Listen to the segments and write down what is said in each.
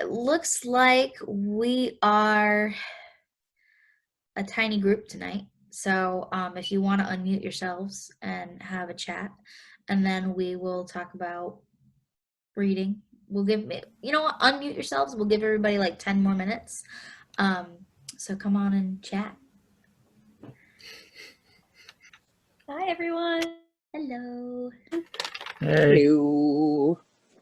it looks like we are a tiny group tonight. So if you want to unmute yourselves and have a chat, and then we will talk about reading. We'll give, you know what, unmute yourselves. We'll give everybody like 10 more minutes. So come on and chat. Hi, everyone. Hello. Hey.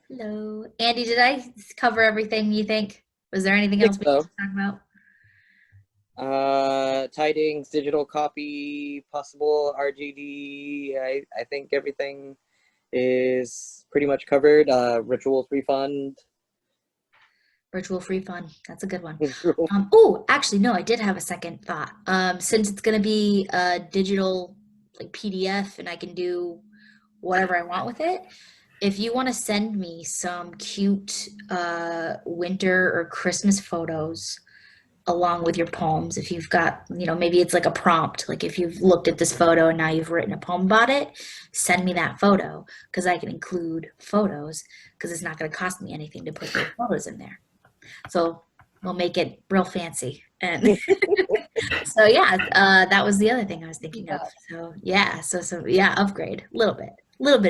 Hello. Andy, did I cover everything you think? Was there anything else we need to talk about? Tidings, digital copy, possible RGD. I think everything is pretty much covered. Rituals refund. Ritual free fun. That's a good one. Oh, actually, no, I did have a second thought. Since it's going to be a digital like PDF and I can do whatever I want with it, if you want to send me some cute winter or Christmas photos along with your poems, if you've got, you know, maybe it's like a prompt, like if you've looked at this photo and now you've written a poem about it, send me that photo because I can include photos because it's not going to cost me anything to put those photos in there. So we'll make it real fancy. And so yeah, that was the other thing I was thinking of. So yeah, yeah, upgrade a little bit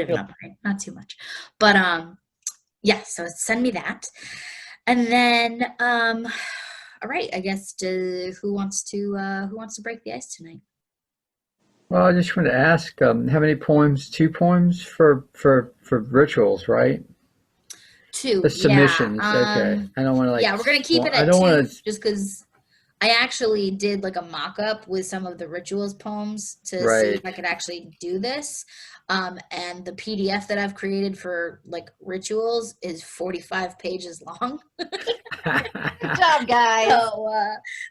of an upgrade, not too much, but yeah. So send me that, and then all right. I guess who wants to break the ice tonight? Well, I just want to ask, how many poems? 2 poems for rituals, right? 2. The submissions. Yeah. Okay. I don't want to like. Yeah, we're gonna keep it at 2, just because I actually did like a mock-up with some of the rituals poems to see if I could actually do this. And the PDF that I've created for like rituals is 45 pages long. Good job, guys.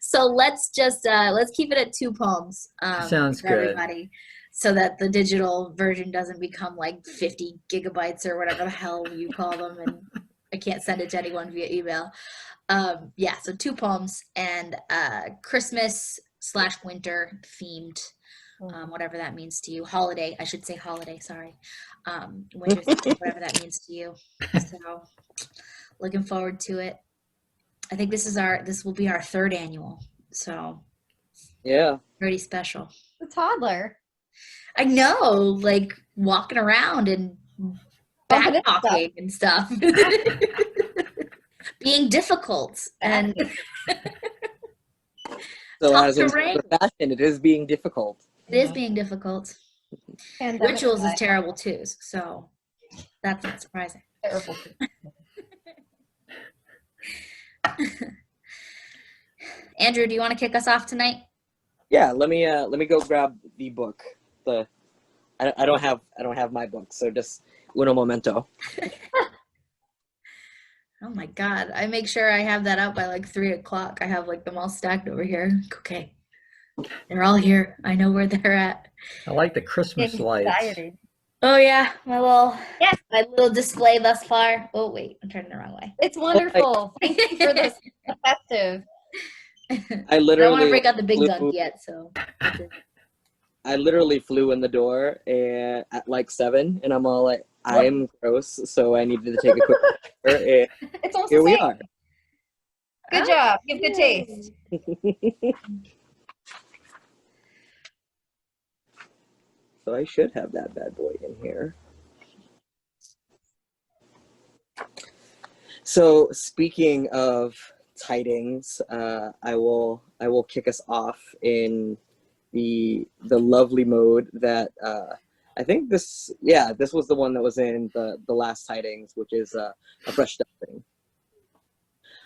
So let's just let's keep it at 2 poems. Sounds for good. Everybody, so that the digital version doesn't become like 50 gigabytes or whatever the hell you call them, and I can't send it to anyone via email. Yeah, so 2 poems and Christmas/winter themed, whatever that means to you. Holiday, I should say holiday, sorry. Winter themed, whatever that means to you. So looking forward to it. I think this will be our 3rd annual. So yeah, pretty special. A toddler. I know, like walking around and back talking and stuff. Being difficult and so as in fashion, it is being difficult. It is being difficult. And rituals is terrible too, so that's not surprising. Terrible. Andrew, do you want to kick us off tonight? Yeah, let me go grab the book. I don't have my book, so just uno momento. Oh my God. I make sure I have that out by like 3 o'clock. I have like them all stacked over here. Okay. They're all here. I know where they're at. I like the Christmas lights. Oh yeah. My little display thus far. Oh wait, I'm turning the wrong way. It's wonderful. Thank you for this festive. I literally don't want to break out the big gun yet, so. I literally flew in the door at like 7, and I'm all like, I'm gross, so I needed to take a quick picture. It's almost here we are. Good job. You have good taste. So I should have that bad boy in here. So speaking of tidings, I will kick us off in the lovely mode that I think this was the one that was in the last tidings, which is a fresh dusting.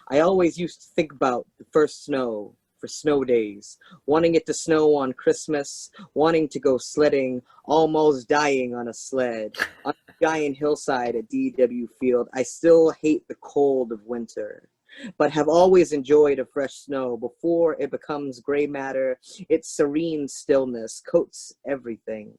I always used to think about the first snow for snow days, wanting it to snow on Christmas, wanting to go sledding, almost dying on a sled on a giant hillside at DW Field. I still hate the cold of winter, but have always enjoyed a fresh snow before it becomes gray matter. Its serene stillness coats everything,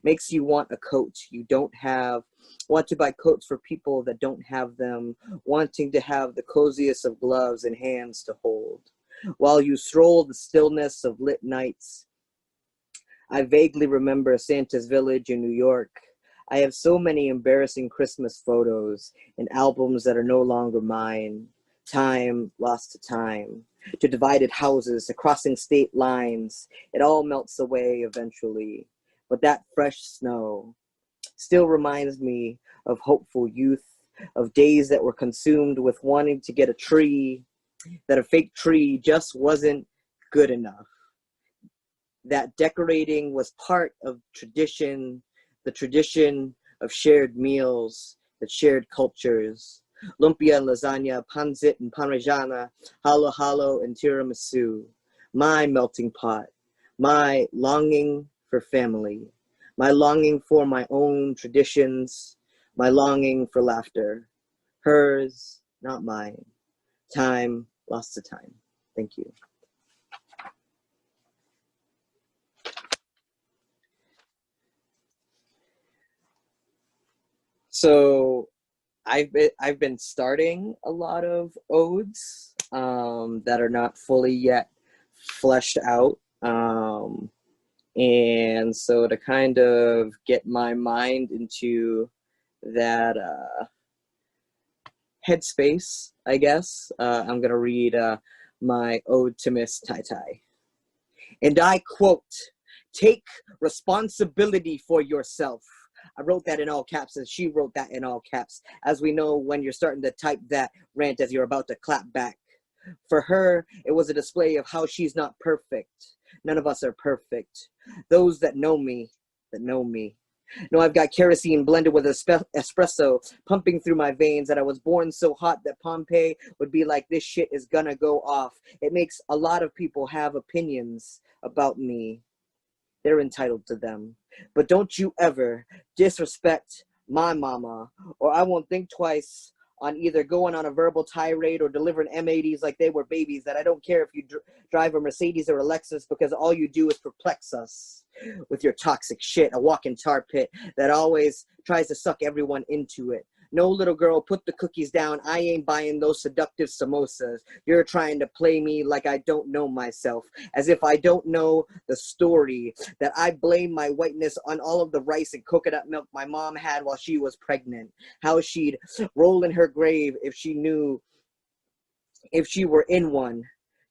makes you want a coat you don't have, want to buy coats for people that don't have them, wanting to have the coziest of gloves and hands to hold. While you stroll the stillness of lit nights, I vaguely remember Santa's Village in New York. I have so many embarrassing Christmas photos and albums that are no longer mine. Time lost to time, to divided houses, to crossing state lines. It all melts away eventually. But that fresh snow still reminds me of hopeful youth, of days that were consumed with wanting to get a tree, that a fake tree just wasn't good enough. That decorating was part of tradition, the tradition of shared meals, that shared cultures. Lumpia and lasagna, pancit and parmigiana, halo halo and tiramisu. My melting pot, my longing for family, my longing for my own traditions, my longing for laughter. Hers, not mine. Time lost to time. Thank you. So I've been starting a lot of odes that are not fully yet fleshed out, and so to kind of get my mind into that headspace, I guess, I'm gonna read my ode to Miss Tai Tai, and I quote: "Take responsibility for yourself." I wrote that in all caps, and she wrote that in all caps. As we know, when you're starting to type that rant as you're about to clap back. For her, it was a display of how she's not perfect. None of us are perfect. Those that know me, know I've got kerosene blended with espresso pumping through my veins, that I was born so hot that Pompeii would be like, this shit is gonna go off. It makes a lot of people have opinions about me. They're entitled to them. But don't you ever disrespect my mama, or I won't think twice on either going on a verbal tirade or delivering M80s like they were babies, that I don't care if you drive a Mercedes or a Lexus, because all you do is perplex us with your toxic shit, a walking tar pit that always tries to suck everyone into it. No, little girl, put the cookies down. I ain't buying those seductive samosas. You're trying to play me like I don't know myself, as if I don't know the story, that I blame my whiteness on all of the rice and coconut milk my mom had while she was pregnant. How she'd roll in her grave if she were in one,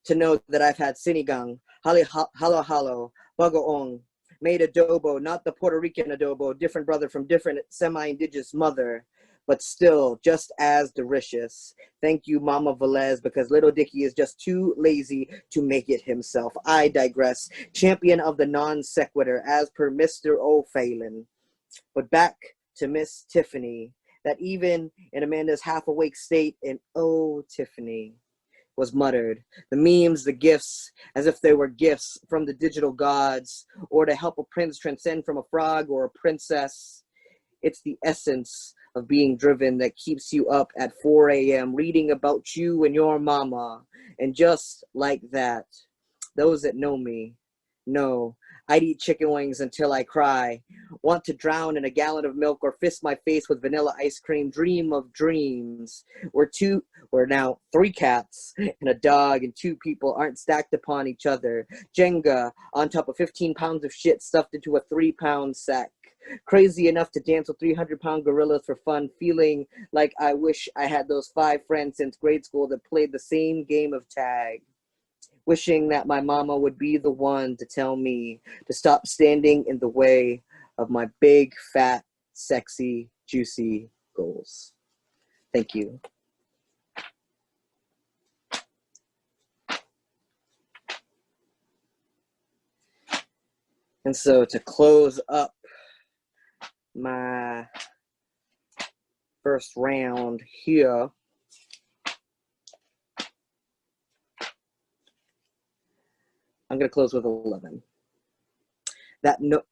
to know that I've had sinigang, halo halo, bagoong, made adobo, not the Puerto Rican adobo, different brother from different semi-indigenous mother, but still just as delicious. Thank you, Mama Velez, because little Dicky is just too lazy to make it himself. I digress. Champion of the non sequitur, as per Mr. O'Phelan. But back to Miss Tiffany, that even in Amanda's half-awake state, and oh, Tiffany, was muttered. The memes, the gifts, as if they were gifts from the digital gods, or to help a prince transcend from a frog or a princess. It's the essence of being driven that keeps you up at 4 a.m. reading about you and your mama. And just like that, those that know me know I'd eat chicken wings until I cry, want to drown in a gallon of milk or fist my face with vanilla ice cream, dream of dreams. We're now 3 cats and a dog, and 2 people aren't stacked upon each other. Jenga on top of 15 pounds of shit stuffed into a 3-pound sack. Crazy enough to dance with 300-pound gorillas for fun, feeling like I wish I had those 5 friends since grade school that played the same game of tag. Wishing that my mama would be the one to tell me to stop standing in the way of my big, fat, sexy, juicy goals. Thank you. And so to close up my first round here, I'm going to close with 11. That nook,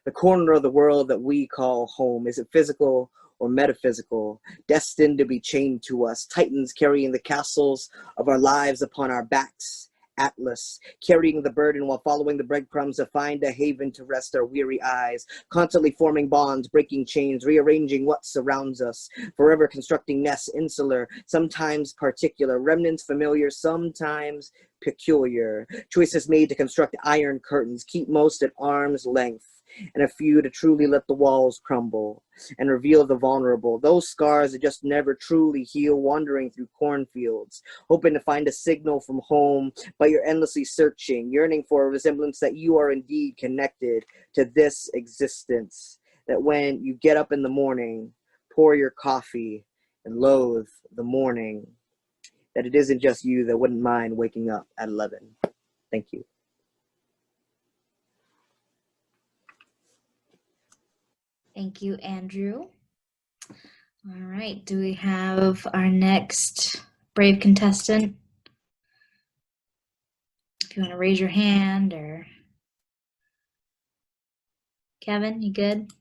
the corner of the world that we call home, is it physical or metaphysical, destined to be chained to us, titans carrying the castles of our lives upon our backs, Atlas, carrying the burden while following the breadcrumbs to find a haven to rest our weary eyes, constantly forming bonds, breaking chains, rearranging what surrounds us, forever constructing nests, insular, sometimes particular, remnants familiar, sometimes peculiar, choices made to construct iron curtains, keep most at arm's length, and a few to truly let the walls crumble and reveal the vulnerable. Those scars that just never truly heal, wandering through cornfields, hoping to find a signal from home, but you're endlessly searching, yearning for a resemblance that you are indeed connected to this existence. That when you get up in the morning, pour your coffee, and loathe the morning, that it isn't just you that wouldn't mind waking up at 11. Thank you. Thank you, Andrew. All right, do we have our next brave contestant? If you want to raise your hand, or Kevin, you good?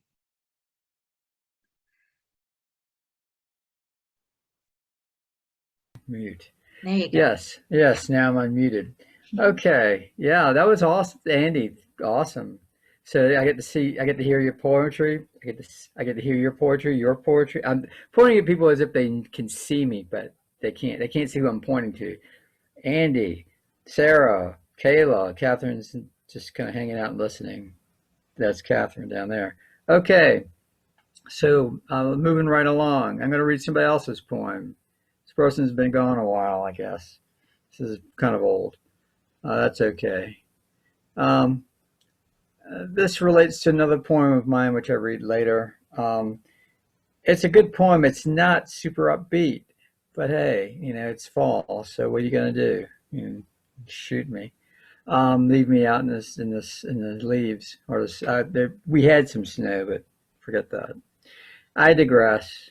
Mute. There you go. Yes, now I'm unmuted. Okay, yeah, that was awesome, Andy. Awesome. So I get to hear your poetry. I get to hear your poetry. I'm pointing at people as if they can see me, but they can't. They can't see who I'm pointing to. Andy, Sarah, Kayla, Catherine's just kind of hanging out and listening. That's Catherine down there. Okay, so moving right along. I'm going to read somebody else's poem. This person's been gone a while, I guess. This is kind of old. That's okay. This relates to another poem of mine, which I read later. It's a good poem. It's not super upbeat, but hey, it's fall. So what are you gonna do? Shoot me, leave me out in the leaves, or we had some snow, but forget that. I digress.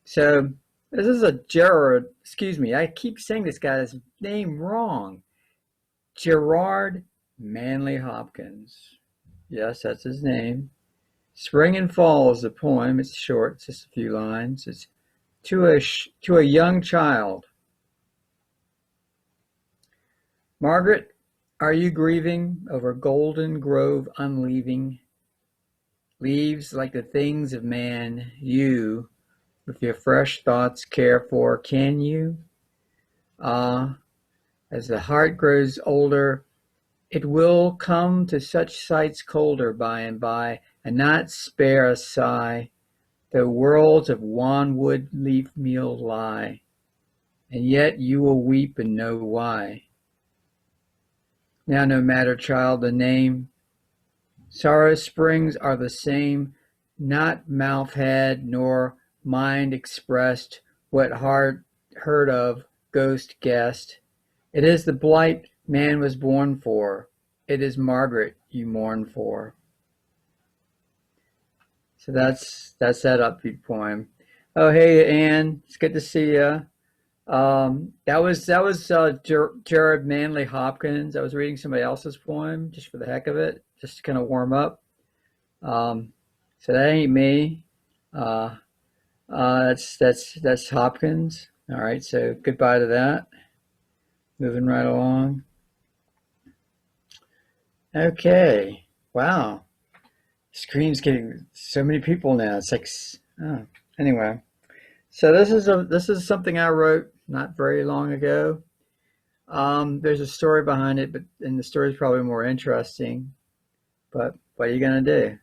So this is a Gerard. Excuse me, I keep saying this guy's name wrong. Gerard Manley Hopkins. Yes, that's his name. Spring and Fall is the poem. It's short, it's just a few lines. It's to a young child. Margaret, are you grieving over golden grove unleaving? Leaves like the things of man, you, with your fresh thoughts care for, can you? Ah, as the heart grows older, it will come to such sights colder by and by, and not spare a sigh, though worlds of wan wood leaf meal lie, and yet you will weep and know why. Now no matter, child, the name, sorrow's springs are the same, not mouth had nor mind expressed, what heart heard of, ghost guessed. It is the blight man was born for. It is Margaret you mourn for. So that's that upbeat poem. Oh, hey, Anne, it's good to see you. That was Jared Manley Hopkins. I was reading somebody else's poem just for the heck of it, just to kind of warm up. So that ain't me. That's Hopkins. All right, so goodbye to that. Moving right along. Okay. Wow. Screen's getting so many people now. It's like, oh. Anyway. So this is something I wrote not very long ago. There's a story behind it, and the story is probably more interesting. But what are you gonna do?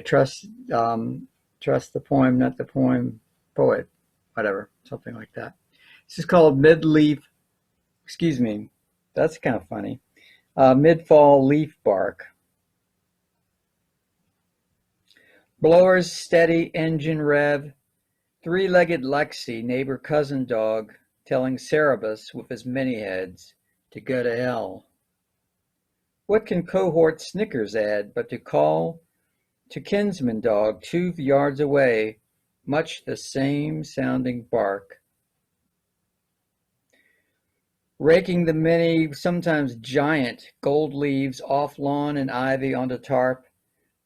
Trust the poem, not the poem poet, whatever, something like that. This is called Mid-Leaf. Excuse me, that's kind of funny. Mid-fall leaf bark. Blowers steady, engine rev. Three-legged Lexi, neighbor cousin dog, telling Cerebus with his many heads to go to hell. What can cohort Snickers add but to call to kinsman dog 2 yards away much the same sounding bark? Raking the many, sometimes giant, gold leaves off lawn and ivy onto tarp,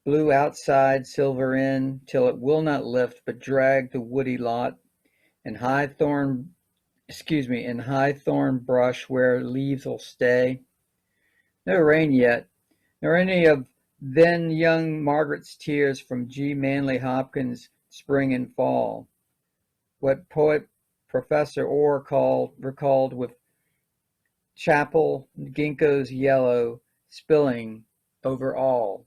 blue outside, silver in, till it will not lift but drag the woody lot, and high thorn brush where leaves'll stay. No rain yet, nor any of then young Margaret's tears from G. Manley Hopkins' spring and fall. What poet Professor Orr recalled with chapel ginkgo's yellow, spilling over all.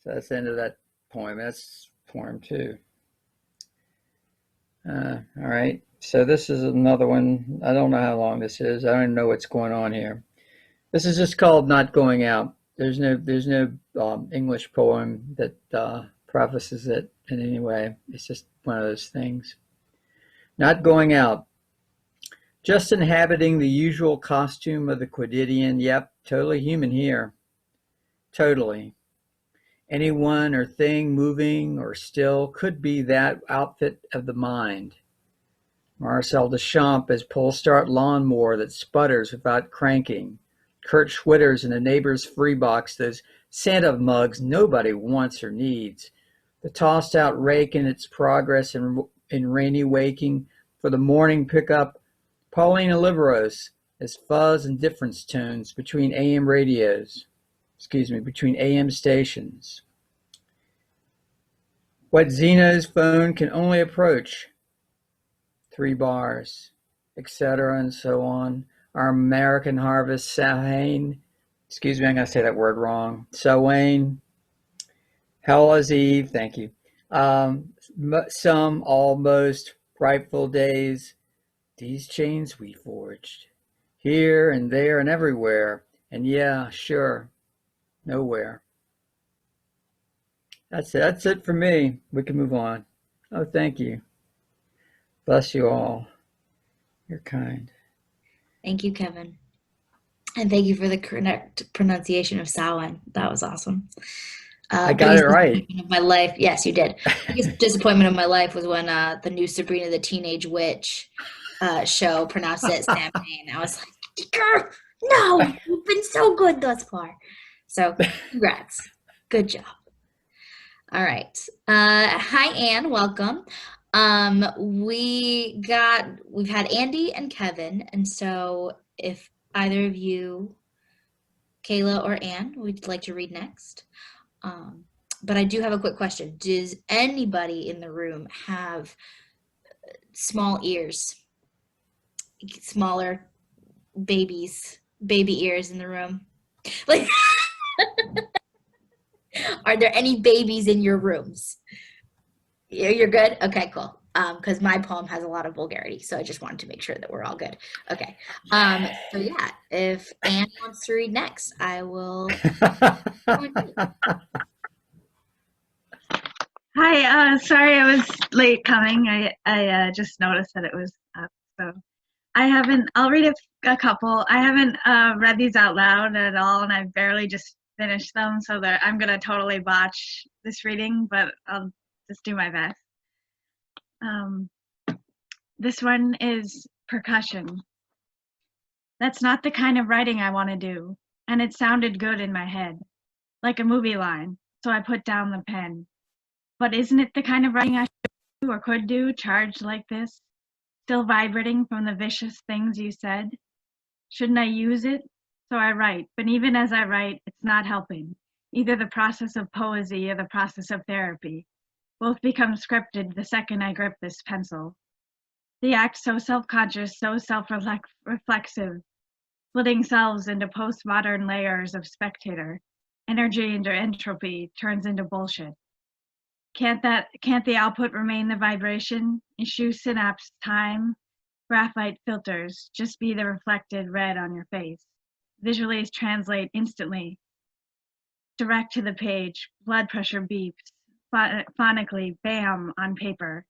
So that's the end of that poem. That's poem 2. All right. So this is another one. I don't know how long this is. I don't know what's going on here. This is just called "Not Going Out." There's no English poem that prefaces it in any way. It's just one of those things. Not going out. Just inhabiting the usual costume of the quotidian. Yep, totally human here. Totally. Anyone or thing moving or still could be that outfit of the mind. Marcel Duchamp is pull-start lawnmower that sputters without cranking. Kurt Schwitter's in a neighbor's free box, those Santa mugs nobody wants or needs. The tossed-out rake in its progress in rainy waking for the morning pickup. Pauline Oliveros is fuzz and difference tones between AM stations. What Zeno's phone can only approach. 3 bars, etc., and so on. Our American Harvest, Samhain. Excuse me, I'm going to say that word wrong. Samhain. Hell's Eve, thank you. Some almost frightful days. These chains we forged. Here and there and everywhere. And yeah, sure, nowhere. That's it. That's it for me. We can move on. Oh, thank you. Bless you all. You're kind. Thank you, Kevin. And thank you for the correct pronunciation of Samhain. That was awesome. I got it right. Of my life. Yes, you did. Biggest disappointment of my life was when the new Sabrina the Teenage Witch show pronounced it Samhain. I was like, no, you've been so good thus far. So congrats. Good job. All right. Hi, Anne. Welcome. We've had Andy and Kevin, and so if either of you, Kayla or Anne, would like to read next. But I do have a quick question. Does anybody in the room have small ears? Smaller baby ears in the room? Like, are there any babies in your rooms? You're good? Okay, cool. Because my poem has a lot of vulgarity, so I just wanted to make sure that we're all good. Okay. So yeah, if Anne wants to read next, I will. Hi, sorry I was late coming. I just noticed that it was up, so I'll read a couple. I haven't read these out loud at all, and I barely just finished them, so that I'm gonna totally botch this reading, but I'll just do my best. This one is percussion. That's not the kind of writing I want to do, and it sounded good in my head, like a movie line, so I put down the pen. But isn't it the kind of writing I should do or could do, charged like this, still vibrating from the vicious things you said? Shouldn't I use it? So I write, but even as I write, it's not helping. Either the process of poesy or the process of therapy. Both become scripted the second I grip this pencil. The act so self-conscious, so self-reflexive, splitting selves into postmodern layers of spectator. Energy into entropy turns into bullshit. Can't the output remain the vibration? Issue synapse time, graphite filters, just be the reflected red on your face. Visually translate instantly. Direct to the page, blood pressure beeps, phonically, bam, on paper.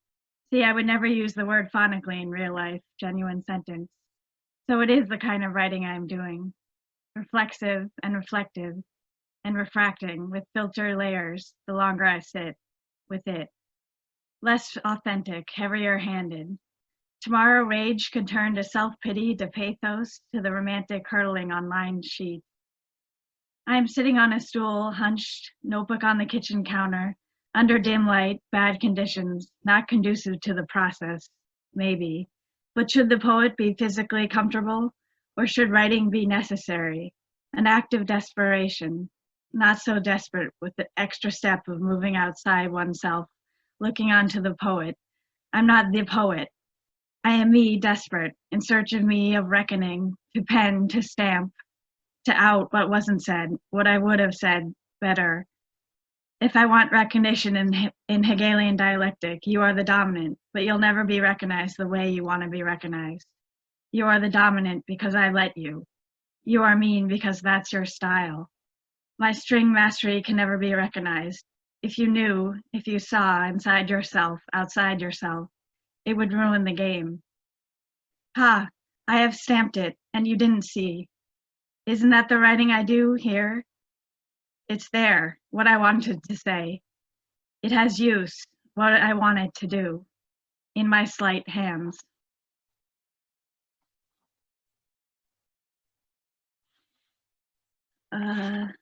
See, I would never use the word phonically in real life, genuine sentence. So it is the kind of writing I'm doing. Reflexive and reflective and refracting with filter layers the longer I sit with it. Less authentic, heavier handed. Tomorrow rage could turn to self-pity, to pathos, to the romantic hurtling on lined sheet. I am sitting on a stool, hunched, notebook on the kitchen counter, under dim light, bad conditions, not conducive to the process, maybe. But should the poet be physically comfortable, or should writing be necessary? An act of desperation, not so desperate with the extra step of moving outside oneself, looking onto the poet. I'm not the poet. I am me, desperate, in search of me, of reckoning, to pen, to stamp, to out what wasn't said, what I would have said better. If I want recognition in Hegelian dialectic, you are the dominant, but you'll never be recognized the way you want to be recognized. You are the dominant because I let you. You are mean because that's your style. My string mastery can never be recognized. If you knew, if you saw inside yourself, outside yourself, it would ruin the game. Ha, I have stamped it, and you didn't see. Isn't that the writing I do here? It's there, what I wanted to say. It has use, what I wanted to do, in my slight hands. And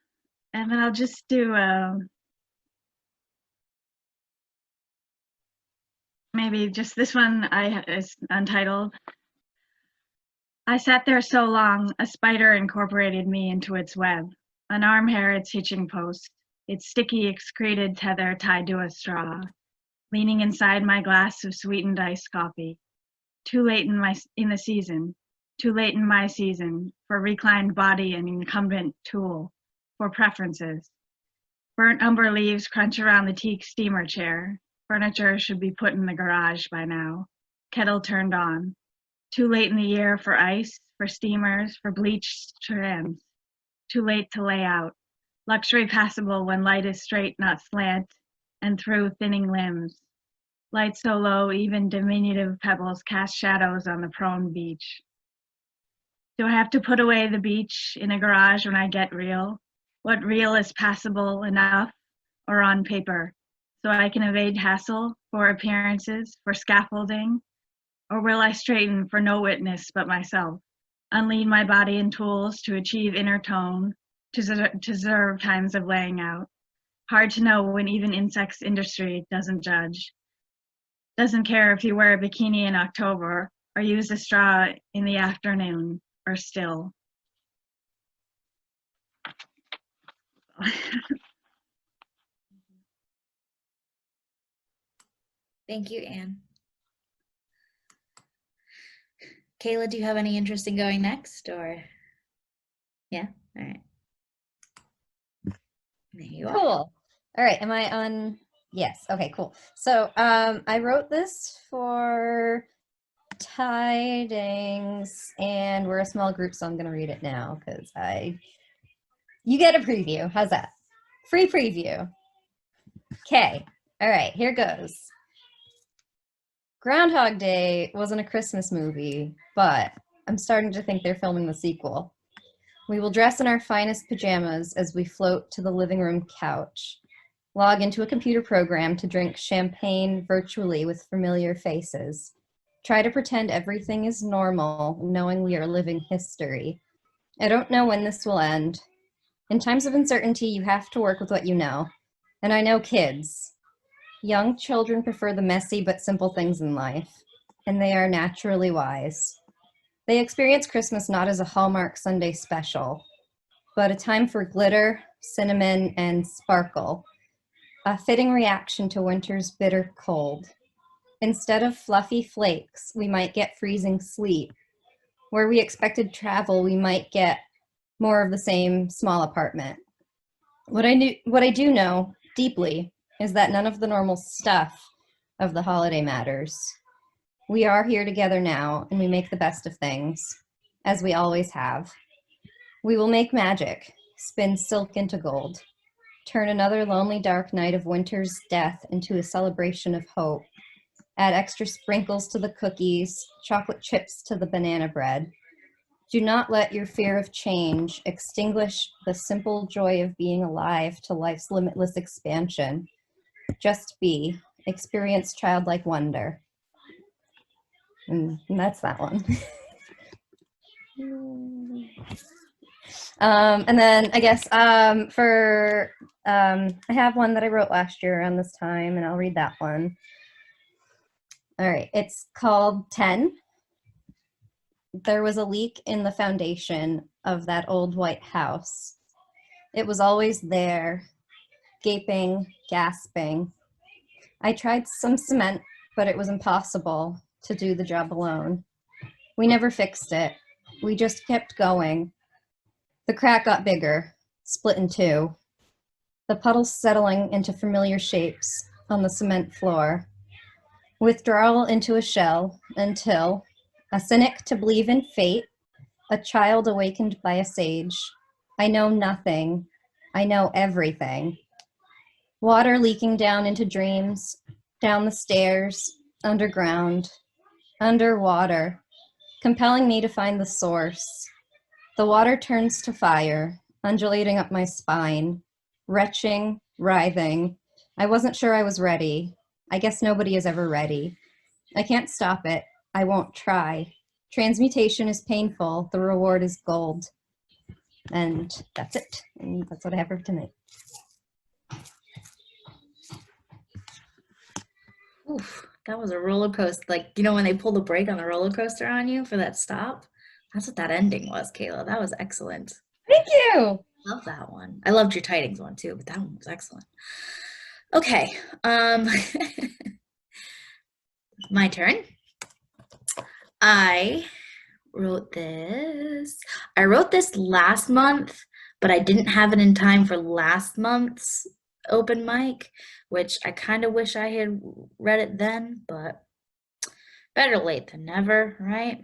then I'll just do maybe just this one is untitled. I sat there so long, a spider incorporated me into its web, an arm hair its hitching post, its sticky excreted tether tied to a straw, leaning inside my glass of sweetened iced coffee. Too late in the season, too late in my season, for reclined body and incumbent tool, for preferences. Burnt umber leaves crunch around the teak steamer chair. Furniture should be put in the garage by now. Kettle turned on. Too late in the year for ice, for steamers, for bleached strands. Too late to lay out. Luxury passable when light is straight, not slant, and through thinning limbs. Light so low, even diminutive pebbles cast shadows on the prone beach. Do I have to put away the beach in a garage when I get real? What real is passable enough or on paper, so I can evade hassle for appearances, for scaffolding? Or will I straighten for no witness but myself, unlead my body and tools to achieve inner tone, to deserve times of laying out? Hard to know when even insects industry doesn't judge. Doesn't care if you wear a bikini in October or use a straw in the afternoon or still. Thank you, Anne. Kayla, do you have any interest in going next, or? Yeah, all right. There you are. Cool. All right, am I on? Yes, okay, cool. So I wrote this for Tidings, and we're a small group, so I'm gonna read it now because you get a preview. How's that? Free preview. Okay, all right, here goes. Groundhog Day wasn't a Christmas movie, but I'm starting to think they're filming the sequel. We will dress in our finest pajamas as we float to the living room couch, log into a computer program to drink champagne virtually with familiar faces, try to pretend everything is normal, knowing we are living history. I don't know when this will end. In times of uncertainty, you have to work with what you know. And I know kids. Young children prefer the messy but simple things in life, and they are naturally wise. They experience Christmas not as a Hallmark Sunday special, but a time for glitter, cinnamon, and sparkle, a fitting reaction to winter's bitter cold. Instead of fluffy flakes, we might get freezing sleet. Where we expected travel, we might get more of the same small apartment. What I do know deeply is that none of the normal stuff of the holiday matters. We are here together now, and we make the best of things, as we always have. We will make magic, spin silk into gold, turn another lonely dark night of winter's death into a celebration of hope, add extra sprinkles to the cookies, chocolate chips to the banana bread. Do not let your fear of change extinguish the simple joy of being alive to life's limitless expansion. Just be, experience childlike wonder. And that's that one. And then I guess I have one that I wrote last year around this time, and I'll read that one. All right, it's called 10. There was a leak in the foundation of that old white house. It was always there, gaping, gasping. I tried some cement, but it was impossible to do the job alone. We never fixed it. We just kept going. The crack got bigger, split in two. The puddles settling into familiar shapes on the cement floor. Withdrawal into a shell until, a cynic to believe in fate, a child awakened by a sage. I know nothing. I know everything. Water leaking down into dreams, down the stairs, underground, underwater, compelling me to find the source. The water turns to fire, undulating up my spine, retching, writhing. I wasn't sure I was ready. I guess nobody is ever ready. I can't stop it. I won't try. Transmutation is painful. The reward is gold. And that's it. And that's what I have for tonight. Oof, that was a roller coaster. Like, you know, when they pull the brake on the roller coaster on you for that stop? That's what that ending was, Kayla. That was excellent. Thank you. Love that one. I loved your tidings one too, but that one was excellent. Okay. My turn. I wrote this last month, but I didn't have it in time for last month's open mic, which I kind of wish I had read it then, but better late than never, right?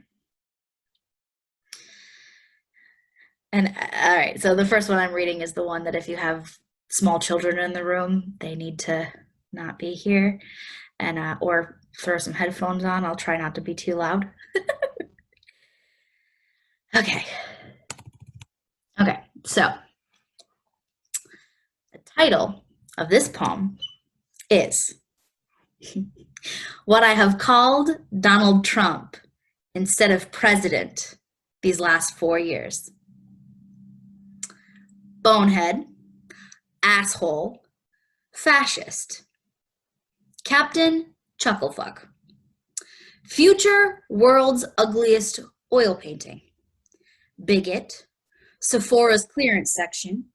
And all right, so the first one I'm reading is the one that if you have small children in the room, they need to not be here, and or throw some headphones on. I'll try not to be too loud. Okay. Okay, so the title of this poem is What I Have Called Donald Trump Instead of President These Last 4 Years. Bonehead, asshole, fascist, Captain Chucklefuck, future world's ugliest oil painting, bigot, Sephora's clearance section,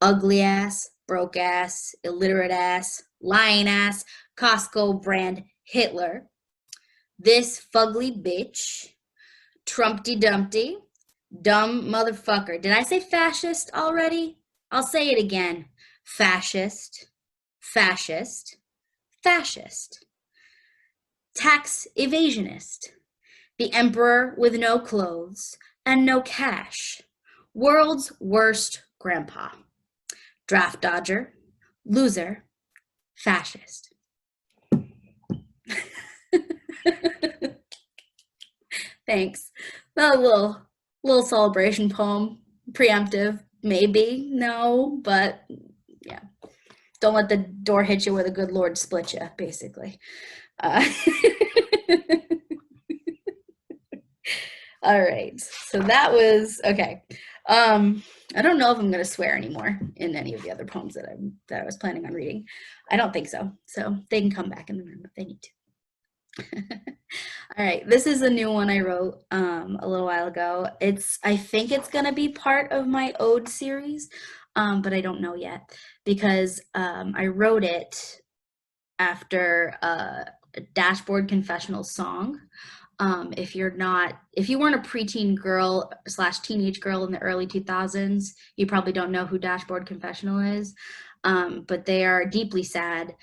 ugly ass, broke ass, illiterate ass, lying ass, Costco brand Hitler, this fugly bitch, Trumpty Dumpty, dumb motherfucker. Did I say fascist already? I'll say it again. Fascist, fascist, fascist. Tax evasionist. The emperor with no clothes and no cash. World's worst grandpa. Draft dodger, loser, fascist. Thanks. That was a little celebration poem. Preemptive, maybe, no, but yeah. Don't let the door hit you where the good Lord split you, basically. All right, so that was okay. I don't know if I'm going to swear anymore in any of the other poems that I was planning on reading. I don't think so. So they can come back in the room if they need to. All right, this is a new one I wrote a little while ago. I think it's going to be part of my ode series, but I don't know yet because I wrote it after a Dashboard Confessional song. If you weren't a preteen girl / teenage girl in the early 2000s, you probably don't know who Dashboard Confessional is, but they are deeply sad.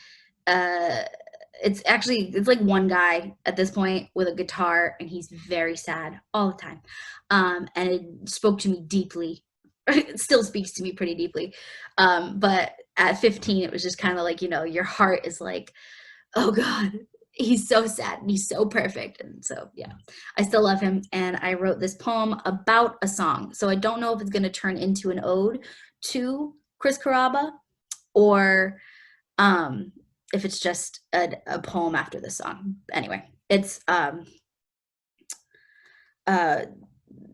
It's like one guy at this point with a guitar, and he's very sad all the time. And it spoke to me deeply. It still speaks to me pretty deeply. But at 15, it was just kind of like, your heart is like, oh God, he's so sad and he's so perfect. And so, yeah, I still love him. And I wrote this poem about a song. So I don't know if it's going to turn into an ode to Chris Carrabba or if it's just a poem after the song. Anyway, it's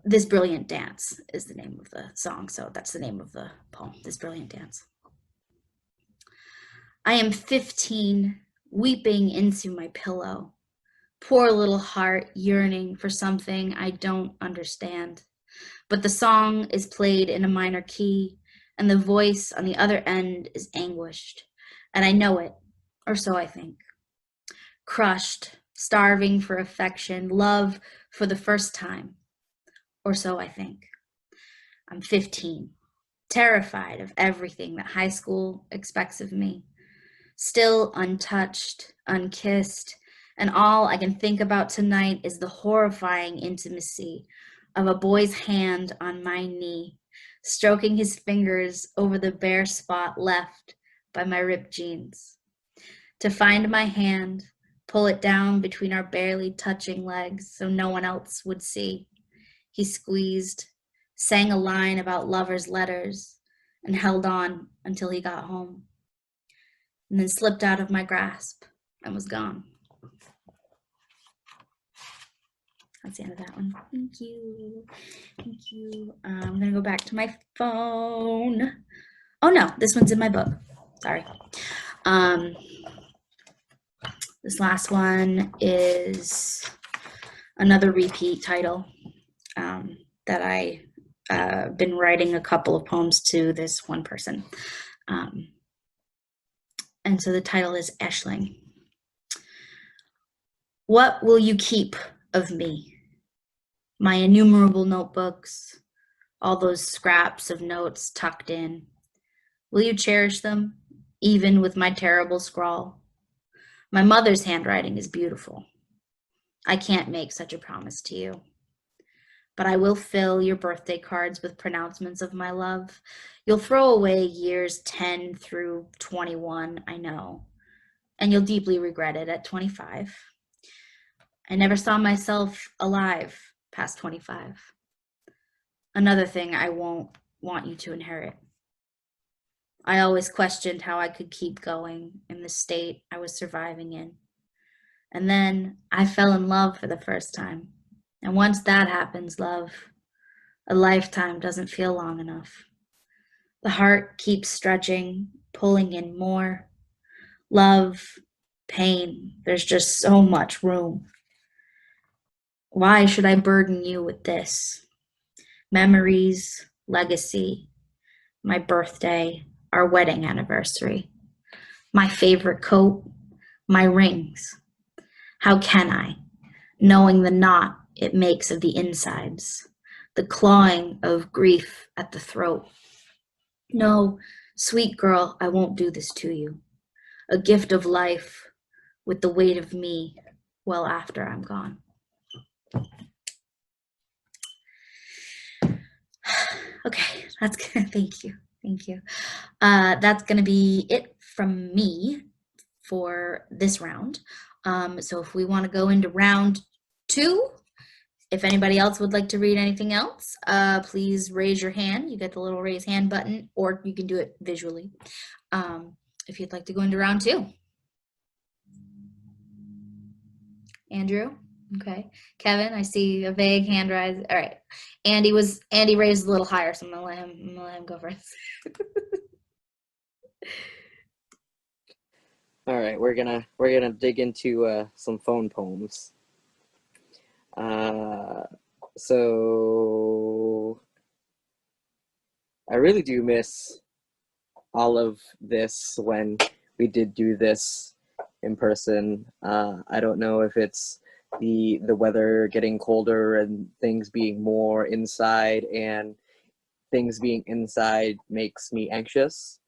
This Brilliant Dance is the name of the song. So that's the name of the poem, This Brilliant Dance. I am 15, weeping into my pillow. Poor little heart yearning for something I don't understand. But the song is played in a minor key, and the voice on the other end is anguished. And I know it, or so I think. Crushed, starving for affection, love for the first time, or so I think. I'm 15, terrified of everything that high school expects of me. Still untouched, unkissed, and all I can think about tonight is the horrifying intimacy of a boy's hand on my knee, stroking his fingers over the bare spot left by my ripped jeans. To find my hand, pull it down between our barely touching legs so no one else would see. He squeezed, sang a line about lovers' letters, and held on until he got home, and then slipped out of my grasp and was gone. That's the end of that one. Thank you. Thank you. I'm going to go back to my phone. Oh, no, this one's in my book. Sorry. This last one is another repeat title that I been writing a couple of poems to this one person. And so the title is Eschling. What will you keep of me? My innumerable notebooks, all those scraps of notes tucked in. Will you cherish them, even with my terrible scrawl? My mother's handwriting is beautiful. I can't make such a promise to you. But I will fill your birthday cards with pronouncements of my love. You'll throw away years 10 through 21, I know, and you'll deeply regret it at 25. I never saw myself alive past 25. Another thing I won't want you to inherit. I always questioned how I could keep going in the state I was surviving in. And then I fell in love for the first time. And once that happens, love, a lifetime doesn't feel long enough. The heart keeps stretching, pulling in more. Love, pain, there's just so much room. Why should I burden you with this? Memories, legacy, my birthday, our wedding anniversary, my favorite coat, my rings. How can I, knowing the knot it makes of the insides, the clawing of grief at the throat? No, sweet girl, I won't do this to you. A gift of life with the weight of me well after I'm gone. Okay, that's good. Thank you. Thank you. That's going to be it from me for this round. So if we want to go into round 2, if anybody else would like to read anything else, please raise your hand. You get the little raise hand button, or you can do it visually if you'd like to go into round 2. Andrew? Okay. Kevin, I see a vague hand rise. All right. Andy raised a little higher, so I'm gonna let him go first. All right, we're gonna dig into some phone poems. So I really do miss all of this when we did do this in person. I don't know if it's the weather getting colder and things being more inside, and things being inside makes me anxious.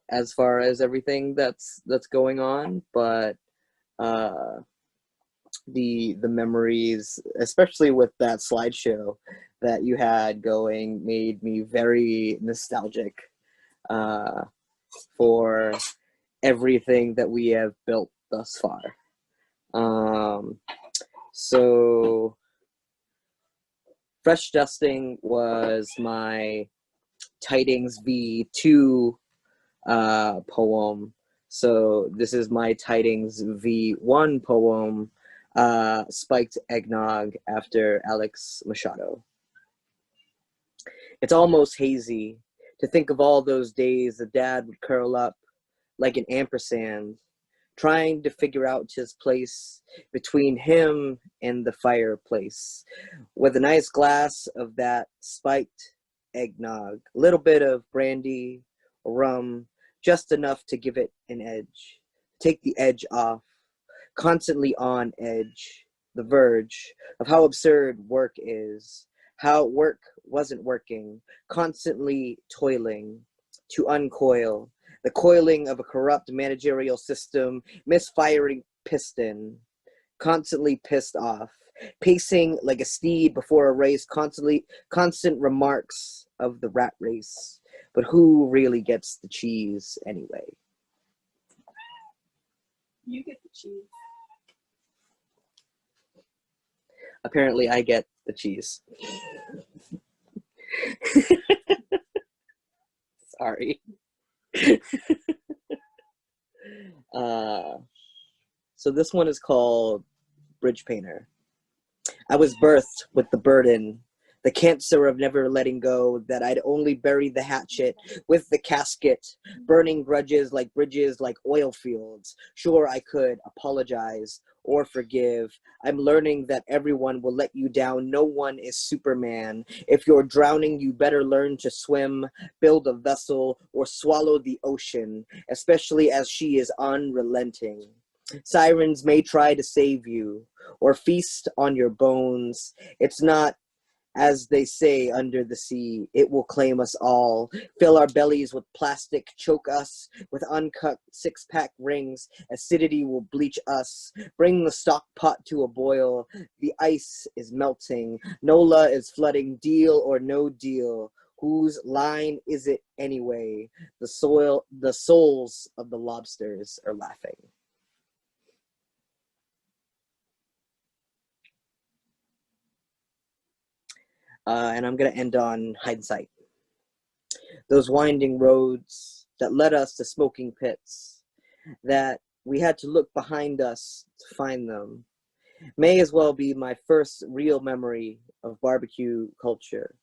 As far as everything that's going on, but the memories, especially with that slideshow that you had going, made me very nostalgic for everything that we have built thus far. So Fresh Dusting was my Tidings V2 poem. So this is my Tidings V1 poem, Spiked Eggnog, after Alex Machado. It's almost hazy to think of all those days the dad would curl up like an ampersand, trying to figure out his place between him and the fireplace, with a nice glass of that spiked eggnog, a little bit of brandy, rum, just enough to give it an edge, take the edge off, constantly on edge, the verge of how absurd work is, how work wasn't working, constantly toiling to uncoil, the coiling of a corrupt managerial system, misfiring piston, constantly pissed off, pacing like a steed before a race, constant remarks of the rat race. But who really gets the cheese anyway? You get the cheese. Apparently, I get the cheese. Sorry. So this one is called Bridge Painter. I was birthed with the burden, the cancer of never letting go, that I'd only bury the hatchet with the casket, burning grudges like bridges, like oil fields. Sure, I could apologize or forgive. I'm learning that everyone will let you down. No one is Superman. If you're drowning, you better learn to swim, build a vessel, or swallow the ocean, especially as she is unrelenting. Sirens may try to save you or feast on your bones. It's not as they say under the sea. It will claim us all, fill our bellies with plastic, choke us with uncut six-pack rings. Acidity will bleach us, bring the stock pot to a boil. The ice is melting, NOLA is flooding, deal or no deal. Whose line is it anyway? The souls of the lobsters are laughing. And I'm going to end on hindsight. Those winding roads that led us to smoking pits, that we had to look behind us to find them, may as well be my first real memory of barbecue culture.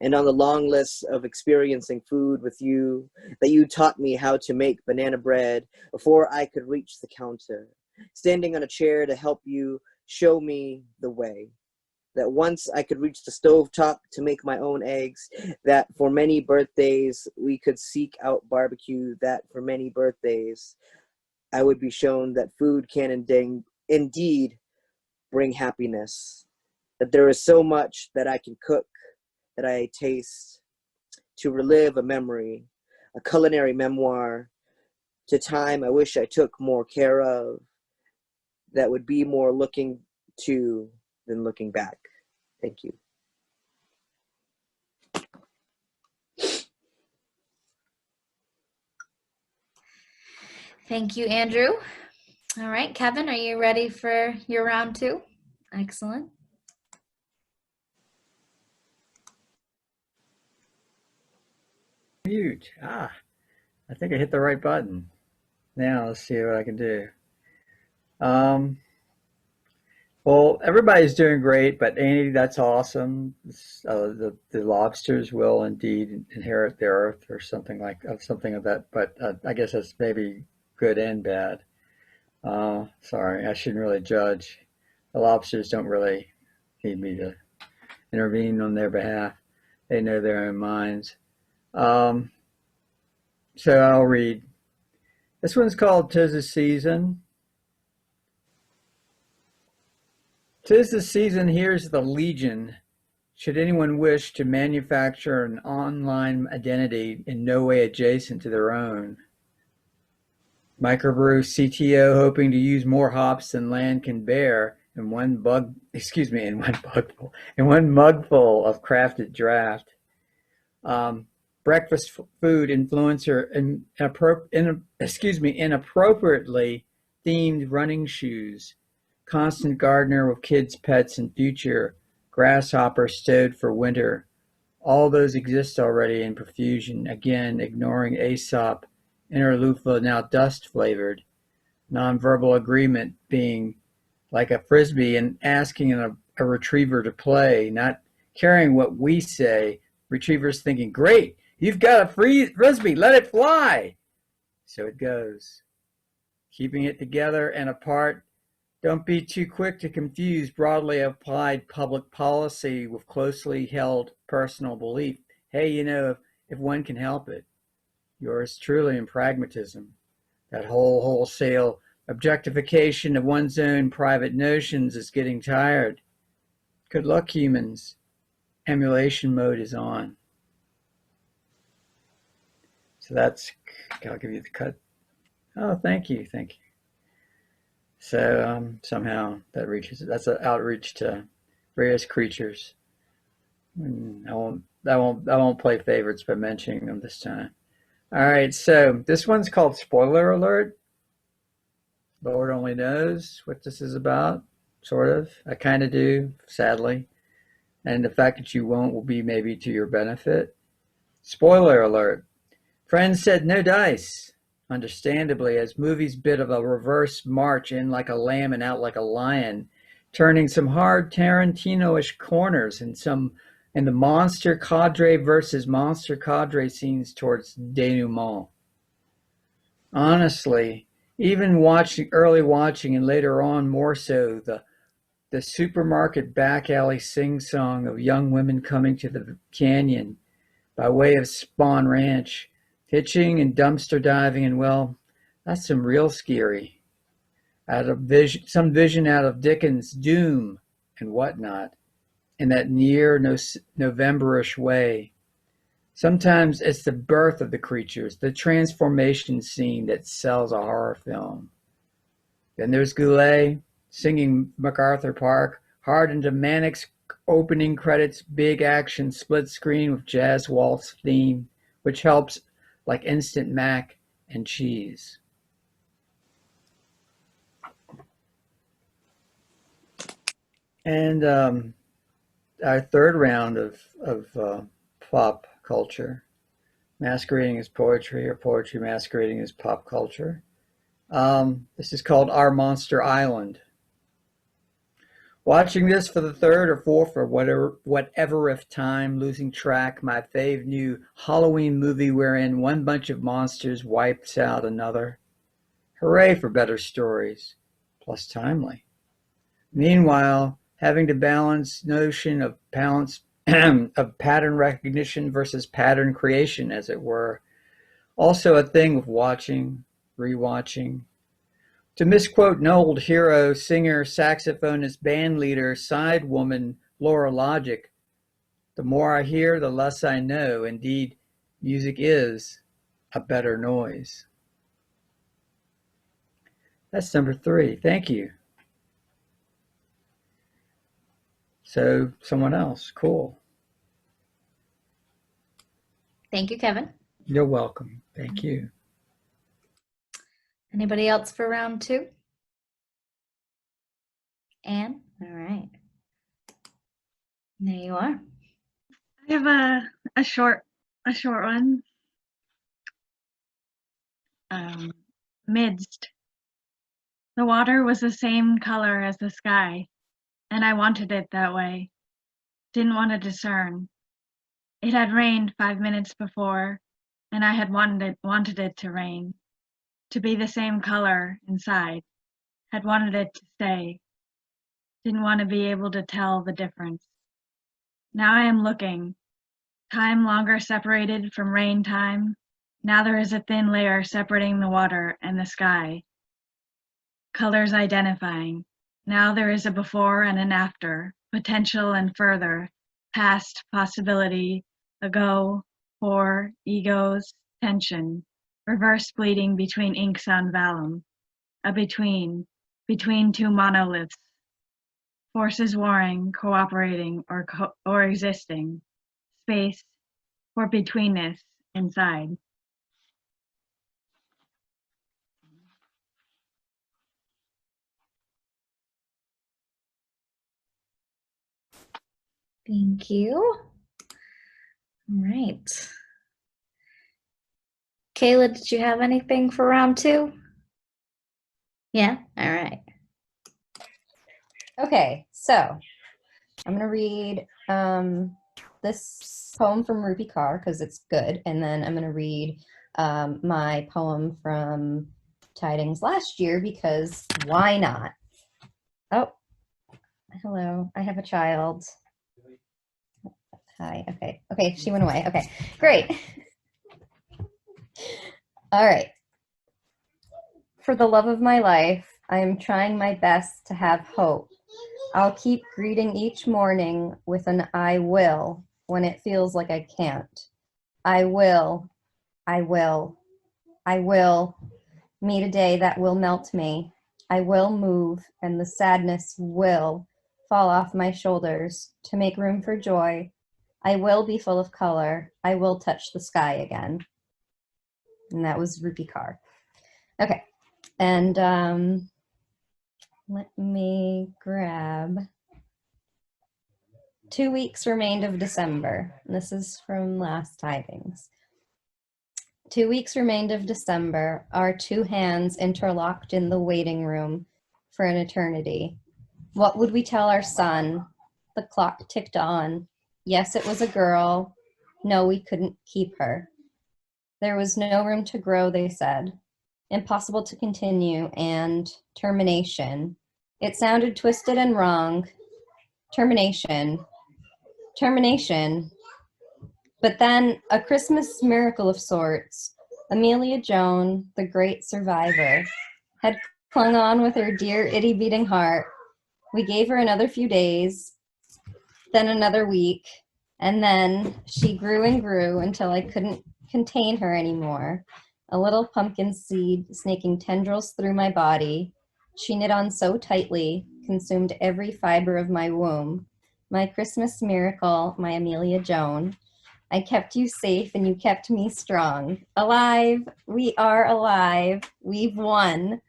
And on the long list of experiencing food with you, that you taught me how to make banana bread before I could reach the counter, standing on a chair to help you show me the way. That once I could reach the stovetop to make my own eggs, that for many birthdays we could seek out barbecue, that for many birthdays I would be shown that food can indeed bring happiness, that there is so much that I can cook, that I taste, to relive a memory, a culinary memoir, to time I wish I took more care of, that would be more looking to than looking back. Thank you. Thank you, Andrew. All right, Kevin, are you ready for your round two? Excellent. Mute. I think I hit the right button. Now let's see what I can do. Well, everybody's doing great, but Andy, that's awesome. The lobsters will indeed inherit the earth, or something of that. But I guess that's maybe good and bad. Sorry, I shouldn't really judge. The lobsters don't really need me to intervene on their behalf. They know their own minds. So I'll read. This one's called "'Tis the Season." 'Tis the season, here's the legion. Should anyone wish to manufacture an online identity in no way adjacent to their own. Microbrew CTO hoping to use more hops than land can bear in one mugful of crafted draft. Breakfast food influencer inappropriately themed running shoes. Constant gardener with kids, pets, and future. Grasshopper stowed for winter. All those exist already in profusion. Again, ignoring Aesop. Inner loofah now dust flavored. Nonverbal agreement being like a frisbee and asking a retriever to play, not caring what we say. Retrievers thinking, great, you've got a frisbee, let it fly. So it goes. Keeping it together and apart. Don't be too quick to confuse broadly applied public policy with closely held personal belief. Hey, if one can help it. Yours truly in pragmatism. That wholesale Objectification of one's own private notions is getting tired. Good luck, humans. Emulation mode is on. So that's, I'll give you the cut. Oh, thank you. So somehow that reaches, that's an outreach to various creatures. I won't play favorites by mentioning them this time. All right, so this one's called Spoiler Alert. Lord only knows what this is about, sort of. I kind of do, sadly. And the fact that you won't will be maybe to your benefit. Spoiler alert. Friends said no dice, understandably, as movies bit of a reverse march in like a lamb and out like a lion, turning some hard Tarantino-ish corners in the monster cadre versus monster cadre scenes towards denouement. Honestly, even early watching and later on more so, the supermarket back alley sing-song of young women coming to the canyon by way of Spawn Ranch, hitching and dumpster diving, and well, that's some real scary. Some vision out of Dickens' Doom and whatnot, in that near Novemberish way. Sometimes it's the birth of the creatures, the transformation scene that sells a horror film. Then there's Goulet singing MacArthur Park, hard into Manic's opening credits, big action split screen with jazz waltz theme, which helps like instant mac and cheese. And our third round of pop culture, masquerading as poetry or poetry masquerading as pop culture. This is called Our Monster Island. Watching this for the third or fourth or whatever if time, losing track, my fave new Halloween movie wherein one bunch of monsters wipes out another. Hooray for better stories, plus timely. Meanwhile, having to balance notion of of pattern recognition versus pattern creation, as it were. Also a thing of watching, rewatching. To misquote an old hero, singer, saxophonist, band leader, side woman, Laura Logic, the more I hear, the less I know. Indeed, music is a better noise. That's number 3. Thank you. So someone else. Cool. Thank you, Kevin. You're welcome. Thank you. Anybody else for round 2? Anne? All right. There you are. I have a short one. Midst. The water was the same color as the sky, and I wanted it that way. Didn't want to discern. It had rained 5 minutes before, and I had wanted it to rain, to be the same color inside. Had wanted it to stay. Didn't want to be able to tell the difference. Now I am looking. Time longer separated from rain time. Now there is a thin layer separating the water and the sky. Colors identifying. Now there is a before and an after, potential and further, past, possibility, ago, for, egos, tension, reverse bleeding between inks on vellum, a between two monoliths, forces warring, cooperating, or existing, space for betweenness inside. Thank you. All right. Kayla, did you have anything for round 2? Yeah? All right. Okay, so I'm going to read this poem from Ruby Carr because it's good, and then I'm going to read my poem from Tidings last year because why not? Oh, hello, I have a child. Hi, okay, she went away. Okay, great. All right. for the love of my life, I am trying my best to have hope. I'll keep greeting each morning with an I will when it feels like I can't. I will, I will, I will meet a day that will melt me. I will move, and the sadness will fall off my shoulders to make room for joy. I will be full of color. I will touch the sky again. And that was Rupi Kaur. Okay, and let me grab 2 weeks remained of December. This is from last tidings. 2 weeks remained of December, our two hands interlocked in the waiting room for an eternity. What would we tell our son? The clock ticked on. Yes, it was a girl. No, we couldn't keep her. There was no room to grow, they said. Impossible to continue, and termination. It sounded twisted and wrong. Termination. Termination. But then, a Christmas miracle of sorts, Amelia Joan, the great survivor, had clung on with her dear itty-beating heart. We gave her another few days, then another week, and then she grew and grew until I couldn't contain her anymore. A little pumpkin seed snaking tendrils through my body. She knit on so tightly, consumed every fiber of my womb. My Christmas miracle, my Amelia Joan. I kept you safe and you kept me strong. Alive, we are alive, we've won.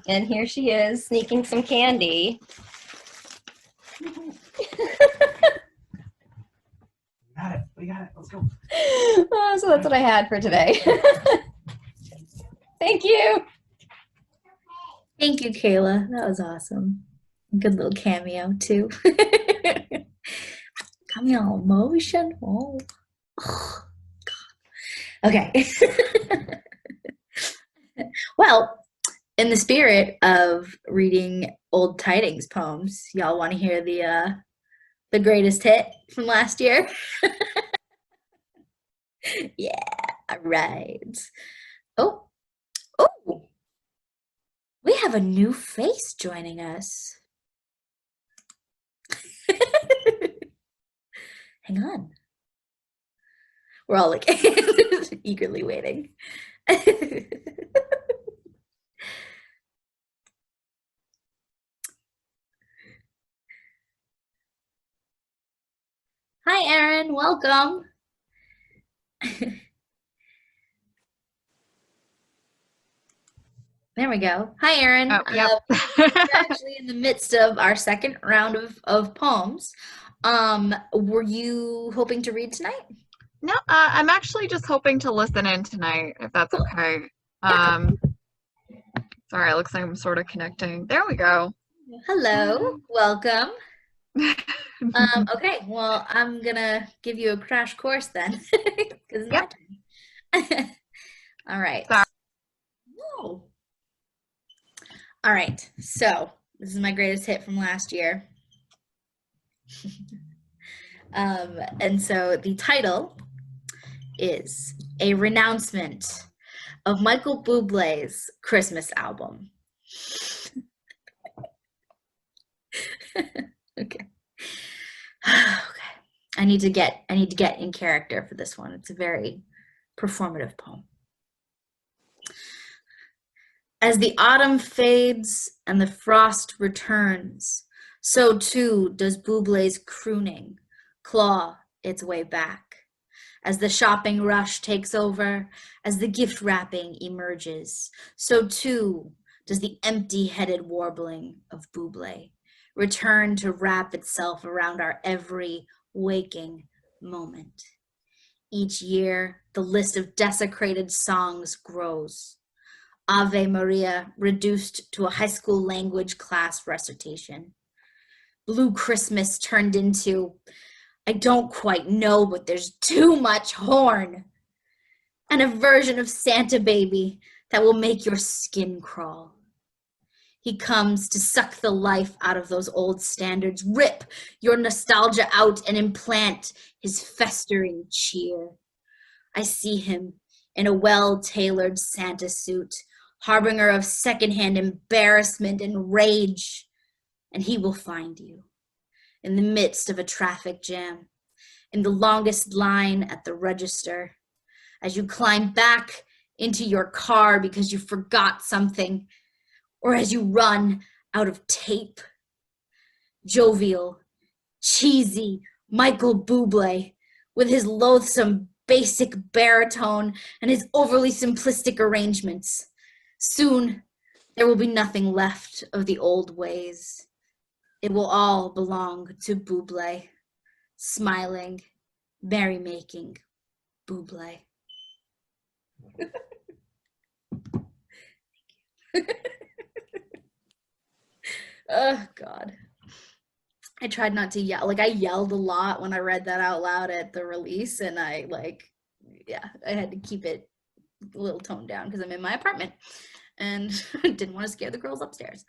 And here she is sneaking some candy. We got it, let's go. So that's what I had for today. Thank you. Thank you, Kayla. That was awesome. Good little cameo, too. Got me all emotional. Oh, God. Okay. Well, in the spirit of reading old tidings poems, y'all want to hear the greatest hit from last year? Yeah, all right. Oh, we have a new face joining us. Hang on. We're all like eagerly waiting. Hi, Erin. Welcome. There we go. Hi, Erin. Oh, yep. We're actually in the midst of our second round of poems. Were you hoping to read tonight? No, I'm actually just hoping to listen in tonight, if that's Cool. okay. Yeah. Sorry, it looks like I'm sort of connecting. There we go. Hello. Welcome. Okay, well, I'm gonna give you a crash course then, because it's Yep. my turn. All right. Sorry. Whoa. All right, so this is my greatest hit from last year. And so the title is A Renouncement of Michael Bublé's Christmas album. Okay. Okay. I need to get in character for this one. It's a very performative poem. As the autumn fades and the frost returns, so too does Bublé's crooning claw its way back. As the shopping rush takes over, as the gift wrapping emerges, so too does the empty-headed warbling of Bublé return to wrap itself around our every waking moment. Each year, the list of desecrated songs grows. Ave Maria reduced to a high school language class recitation. Blue Christmas turned into, I don't quite know, but there's too much horn. And a version of Santa Baby that will make your skin crawl. He comes to suck the life out of those old standards, rip your nostalgia out and implant his festering cheer. I see him in a well-tailored Santa suit, harbinger of secondhand embarrassment and rage. And he will find you in the midst of a traffic jam, in the longest line at the register, as you climb back into your car because you forgot something, or as you run out of tape. Jovial, cheesy Michael Bublé, with his loathsome basic baritone and his overly simplistic arrangements. Soon, there will be nothing left of the old ways. It will all belong to Bublé, smiling, merrymaking Bublé. Oh, God. I tried not to yell. Like, I yelled a lot when I read that out loud at the release, and I had to keep it a little toned down because I'm in my apartment and didn't want to scare the girls upstairs.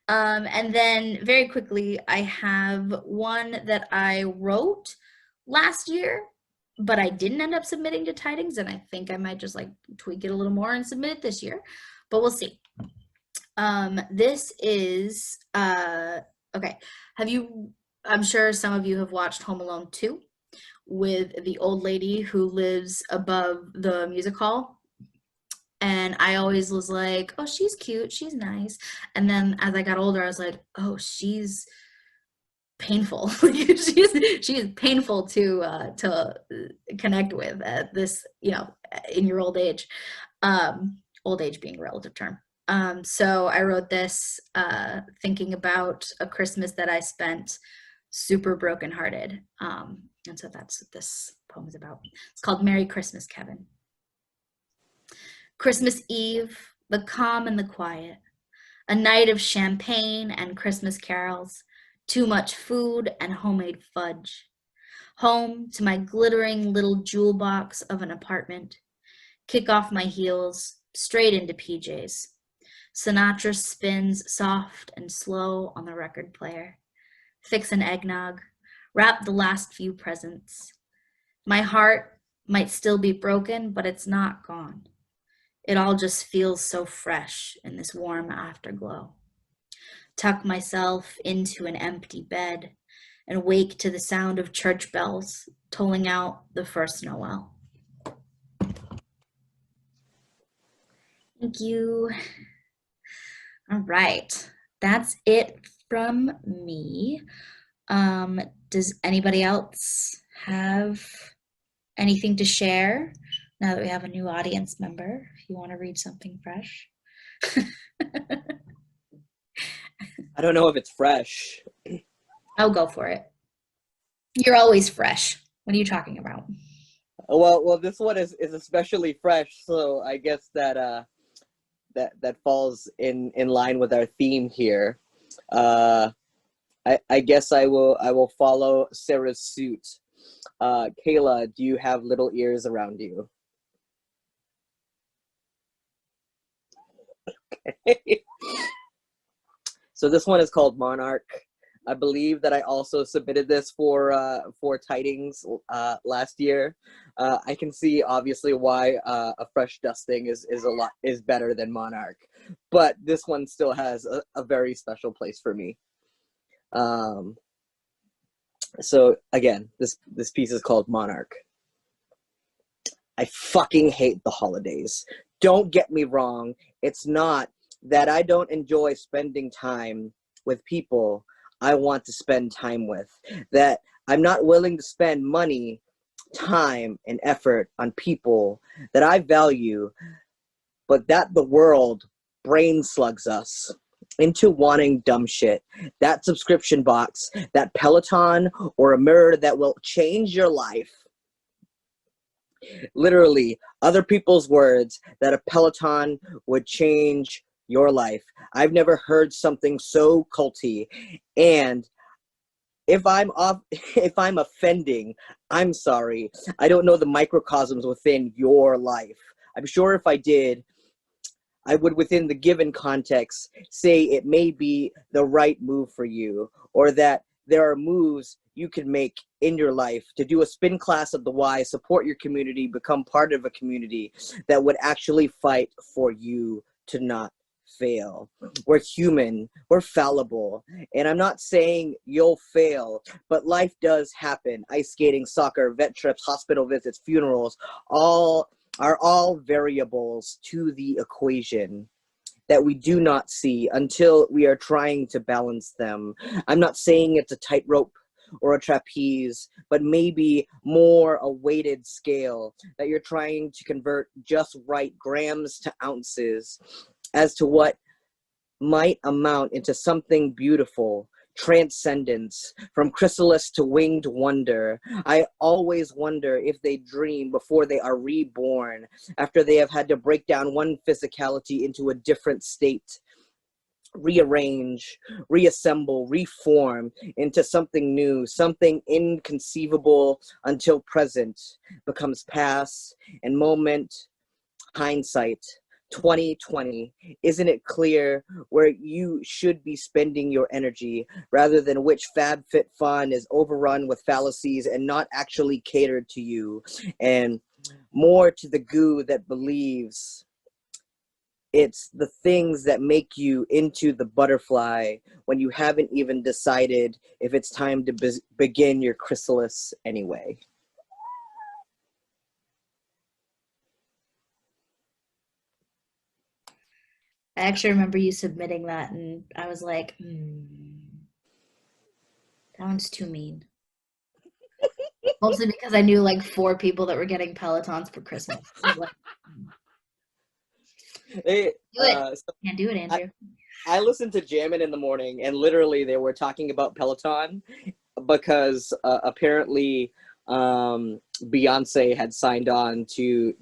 And then very quickly, I have one that I wrote last year, but I didn't end up submitting to Tidings, and I think I might just like tweak it a little more and submit it this year, but we'll see. This is, okay. I'm sure some of you have watched Home Alone 2 with the old lady who lives above the music hall. And I always was like, oh, she's cute, she's nice. And then as I got older, I was like, oh, she's painful. she is painful to connect with at this, in your old age. Old age being a relative term. So I wrote this thinking about a Christmas that I spent super brokenhearted. And so that's what this poem is about. It's called Merry Christmas, Kevin. Christmas Eve, the calm and the quiet, a night of champagne and Christmas carols, too much food and homemade fudge. Home to my glittering little jewel box of an apartment. Kick off my heels, straight into PJs. Sinatra spins soft and slow on the record player. Fix an eggnog, wrap the last few presents. My heart might still be broken, but it's not gone. It all just feels so fresh in this warm afterglow. Tuck myself into an empty bed and wake to the sound of church bells tolling out the first Noel. Thank you. All right, that's it from me. Does anybody else have anything to share now that we have a new audience member? If you want to read something fresh. I don't know if it's fresh. I'll go for it. You're always fresh. What are you talking about? Well, this one is especially fresh, so I guess that that falls in line with our theme here. I guess I will follow Sarah's suit. Kayla, do you have little ears around you? Okay. So this one is called Monarch. I believe that I also submitted this for Tidings last year. I can see obviously why a fresh dusting is better than Monarch, but this one still has a very special place for me. So again, this piece is called Monarch. I fucking hate the holidays. Don't get me wrong. It's not that I don't enjoy spending time with people I want to spend time with. That I'm not willing to spend money, time, and effort on people that I value, but that the world brain slugs us into wanting dumb shit. That subscription box, that Peloton, or a mirror that will change your life. Literally, other people's words that a Peloton would change your life. I've never heard something so culty. And if I'm offending, I'm sorry. I don't know the microcosms within your life. I'm sure if I did, I would, within the given context, say it may be the right move for you, or that there are moves you can make in your life to do a spin class of the why, support your community, become part of a community that would actually fight for you to not fail. We're human, we're fallible, and I'm not saying you'll fail, but life does happen. Ice skating, soccer, vet trips, hospital visits, funerals, all variables to the equation that we do not see until we are trying to balance them. I'm not saying it's a tightrope or a trapeze, but maybe more a weighted scale that you're trying to convert just right grams to ounces as to what might amount into something beautiful, transcendence, from chrysalis to winged wonder. I always wonder if they dream before they are reborn, after they have had to break down one physicality into a different state, rearrange, reassemble, reform into something new, something inconceivable until present becomes past and moment, hindsight. 2020, isn't it clear where you should be spending your energy rather than which FabFitFun is overrun with fallacies and not actually catered to you, and more to the goo that believes it's the things that make you into the butterfly when you haven't even decided if it's time to begin your chrysalis anyway. I actually remember you submitting that, and I was like, that one's too mean. Mostly because I knew like 4 people that were getting Pelotons for Christmas. I was like, Hey, do it. so Can't do it, Andrew. I listened to Jammin' in the morning, and literally they were talking about Peloton because apparently Beyonce had signed on to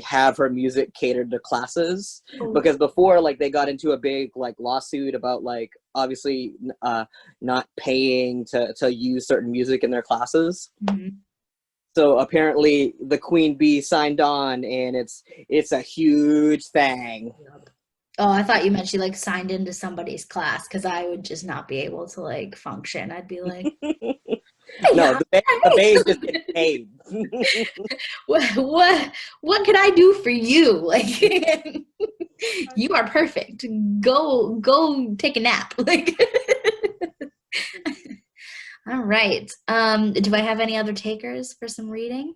have her music catered to classes, because before like they got into a big like lawsuit about like obviously not paying to use certain music in their classes. Mhm. So apparently the Queen Bee signed on, and it's a huge thing. Oh, I thought you meant she like signed into somebody's class, because I would just not be able to like function. I'd be like, No, the babe just get paid. what can I do for you? Like, you are perfect. Go take a nap. Like, all right. Do I have any other takers for some reading?